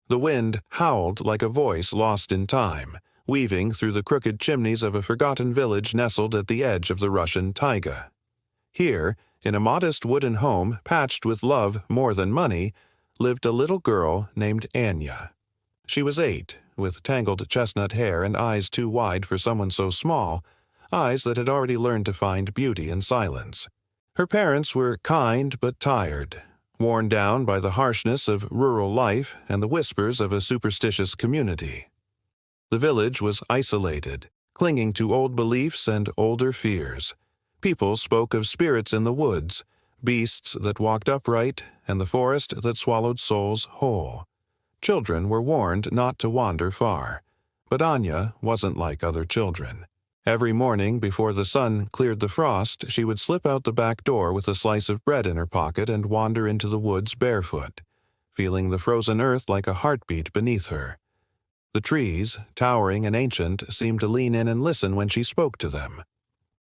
The wind howled like a voice lost in time, weaving through the crooked chimneys of a forgotten village nestled at the edge of the Russian taiga. Here, in a modest wooden home patched with love more than money, lived a little girl named Anya. She was 8, with tangled chestnut hair and eyes too wide for someone so small, eyes that had already learned to find beauty in silence. Her parents were kind but tired, worn down by the harshness of rural life and the whispers of a superstitious community. The village was isolated, clinging to old beliefs and older fears. People spoke of spirits in the woods, beasts that walked upright, and the forest that swallowed souls whole. Children were warned not to wander far, but Anya wasn't like other children. Every morning before the sun cleared the frost, she would slip out the back door with a slice of bread in her pocket and wander into the woods barefoot, feeling the frozen earth like a heartbeat beneath her. The trees, towering and ancient, seemed to lean in and listen when she spoke to them.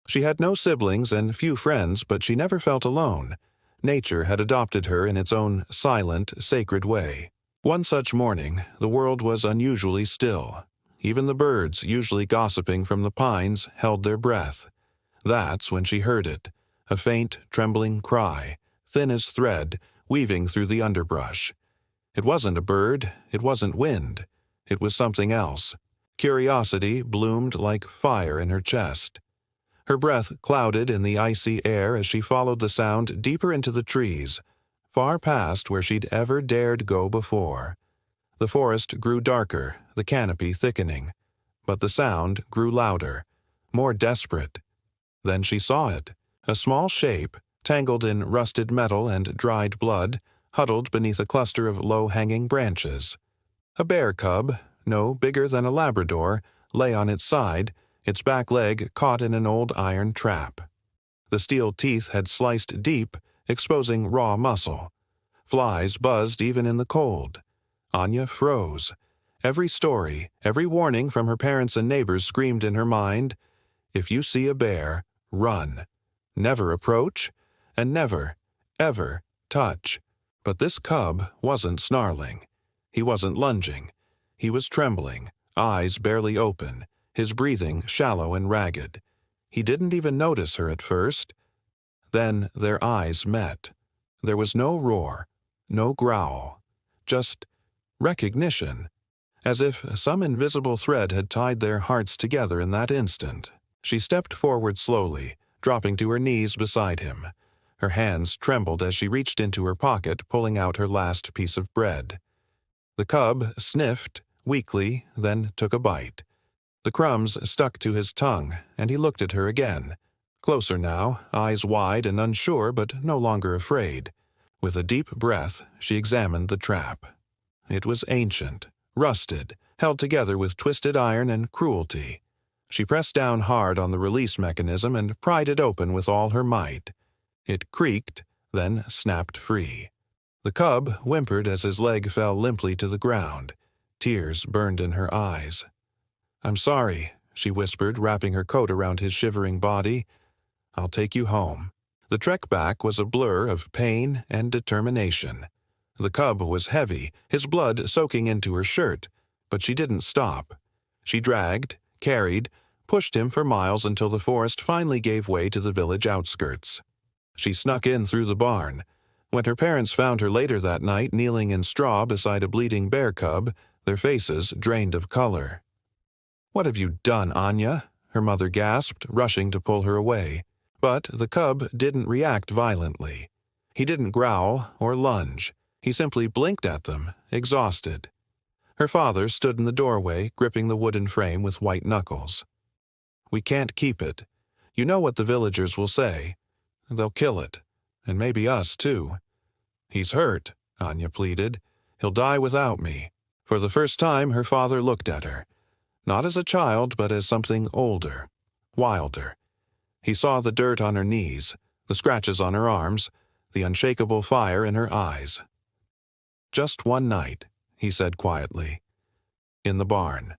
She had no siblings and few friends, but she never felt alone. Nature had adopted her in its own silent, sacred way. One such morning, the world was unusually still. Even the birds, usually gossiping from the pines, held their breath. That's when she heard it, a faint, trembling cry, thin as thread, weaving through the underbrush. It wasn't a bird, it wasn't wind. It was something else. Curiosity bloomed like fire in her chest. Her breath clouded in the icy air as she followed the sound deeper into the trees, far past where she'd ever dared go before. The forest grew darker, the canopy thickening, but the sound grew louder, more desperate. Then she saw it, a small shape, tangled in rusted metal and dried blood, huddled beneath a cluster of low-hanging branches. A bear cub, no bigger than a Labrador, lay on its side, its back leg caught in an old iron trap. The steel teeth had sliced deep, exposing raw muscle. Flies buzzed even in the cold. Anya froze. Every story, every warning from her parents and neighbors screamed in her mind, "If you see a bear, run. Never approach, and never, ever touch." But this cub wasn't snarling. He wasn't lunging. He was trembling, eyes barely open, his breathing shallow and ragged. He didn't even notice her at first. Then their eyes met. There was no roar, no growl, just recognition, as if some invisible thread had tied their hearts together in that instant. She stepped forward slowly, dropping to her knees beside him. Her hands trembled as she reached into her pocket, pulling out her last piece of bread. The cub sniffed, weakly, then took a bite. The crumbs stuck to his tongue, and he looked at her again. Closer now, eyes wide and unsure but no longer afraid. With a deep breath, she examined the trap. It was ancient, rusted, held together with twisted iron and cruelty. She pressed down hard on the release mechanism and pried it open with all her might. It creaked, then snapped free. The cub whimpered as his leg fell limply to the ground. Tears burned in her eyes. "I'm sorry," she whispered, wrapping her coat around his shivering body. "I'll take you home." The trek back was a blur of pain and determination. The cub was heavy, his blood soaking into her shirt, but she didn't stop. She dragged, carried, pushed him for miles until the forest finally gave way to the village outskirts. She snuck in through the barn. When her parents found her later that night kneeling in straw beside a bleeding bear cub, their faces drained of color. "What have you done, Anya?" her mother gasped, rushing to pull her away. But the cub didn't react violently. He didn't growl or lunge. He simply blinked at them, exhausted. Her father stood in the doorway, gripping the wooden frame with white knuckles. "We can't keep it. You know what the villagers will say. They'll kill it. And maybe us, too." "He's hurt," Anya pleaded. "He'll die without me." For the first time, her father looked at her. Not as a child, but as something older, wilder. He saw the dirt on her knees, the scratches on her arms, the unshakable fire in her eyes. "Just one night," he said quietly. "In the barn.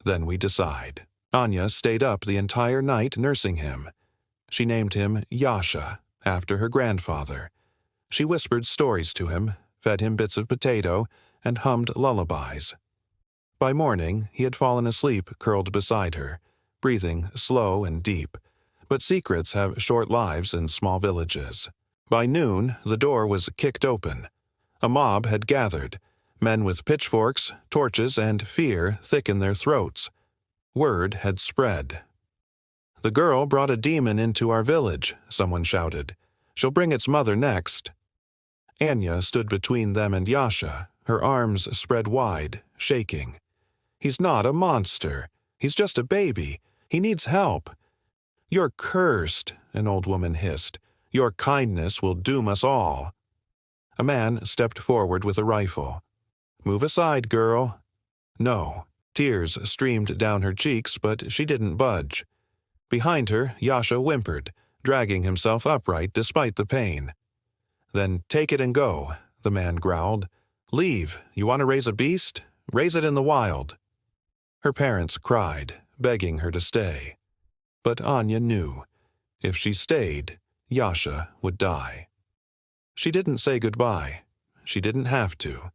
Then we decide." Anya stayed up the entire night nursing him. She named him Yasha, after her grandfather. She whispered stories to him, fed him bits of potato, and hummed lullabies. By morning, he had fallen asleep curled beside her, breathing slow and deep, but secrets have short lives in small villages. By noon, the door was kicked open. A mob had gathered, men with pitchforks, torches, and fear thick in their throats. Word had spread. "The girl brought a demon into our village," someone shouted. "She'll bring its mother next." Anya stood between them and Yasha, her arms spread wide, shaking. "He's not a monster. He's just a baby. He needs help." "You're cursed," an old woman hissed. "Your kindness will doom us all." A man stepped forward with a rifle. "Move aside, girl." No. Tears streamed down her cheeks, but she didn't budge. Behind her, Yasha whimpered, dragging himself upright despite the pain. "Then take it and go," the man growled. "Leave. You want to raise a beast? Raise it in the wild." Her parents cried, begging her to stay. But Anya knew. If she stayed, Yasha would die. She didn't say goodbye. She didn't have to.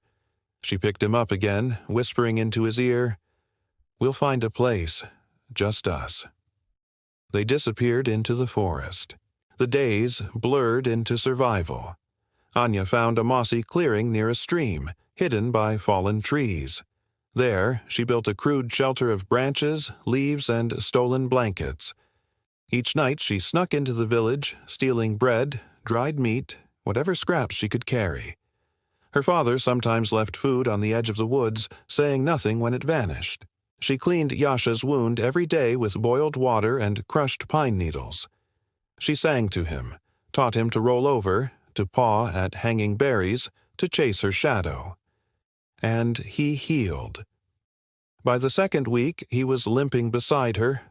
She picked him up again, whispering into his ear, "We'll find a place, just us." They disappeared into the forest. The days blurred into survival. Anya found a mossy clearing near a stream, hidden by fallen trees. There, she built a crude shelter of branches, leaves, and stolen blankets. Each night she snuck into the village, stealing bread, dried meat, whatever scraps she could carry. Her father sometimes left food on the edge of the woods, saying nothing when it vanished. She cleaned Yasha's wound every day with boiled water and crushed pine needles. She sang to him, taught him to roll over, to paw at hanging berries, to chase her shadow. And he healed. By the second week, he was limping beside her.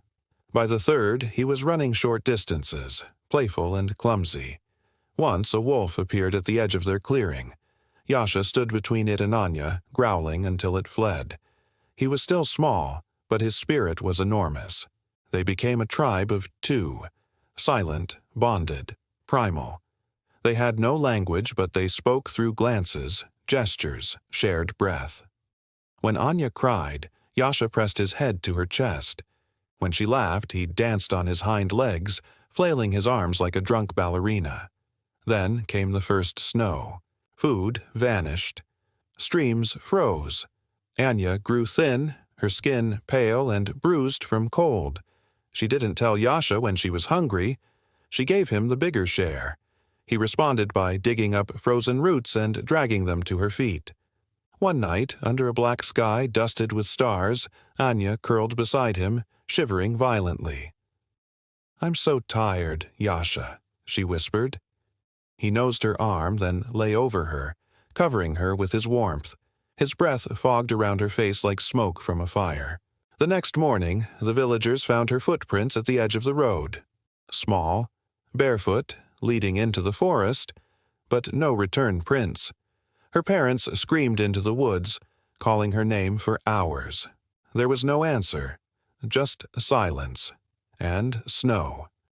By the third, he was running short distances, playful and clumsy. Once a wolf appeared at the edge of their clearing. Yasha stood between it and Anya, growling until it fled. He was still small, but his spirit was enormous. They became a tribe of two, silent, bonded, primal. They had no language, but they spoke through glances, gestures, shared breath. When Anya cried, Yasha pressed his head to her chest. When she laughed, he danced on his hind legs, flailing his arms like a drunk ballerina. Then came the first snow. Food vanished. Streams froze. Anya grew thin, her skin pale and bruised from cold. She didn't tell Yasha when she was hungry. She gave him the bigger share. He responded by digging up frozen roots and dragging them to her feet. One night, under a black sky dusted with stars, Anya curled beside him, shivering violently. "I'm so tired, Yasha," she whispered. He nosed her arm, then lay over her, covering her with his warmth. His breath fogged around her face like smoke from a fire. The next morning, the villagers found her footprints at the edge of the road. Small, barefoot, leading into the forest, but no return prints. Her parents screamed into the woods, calling her name for hours. There was no answer, just silence and snow.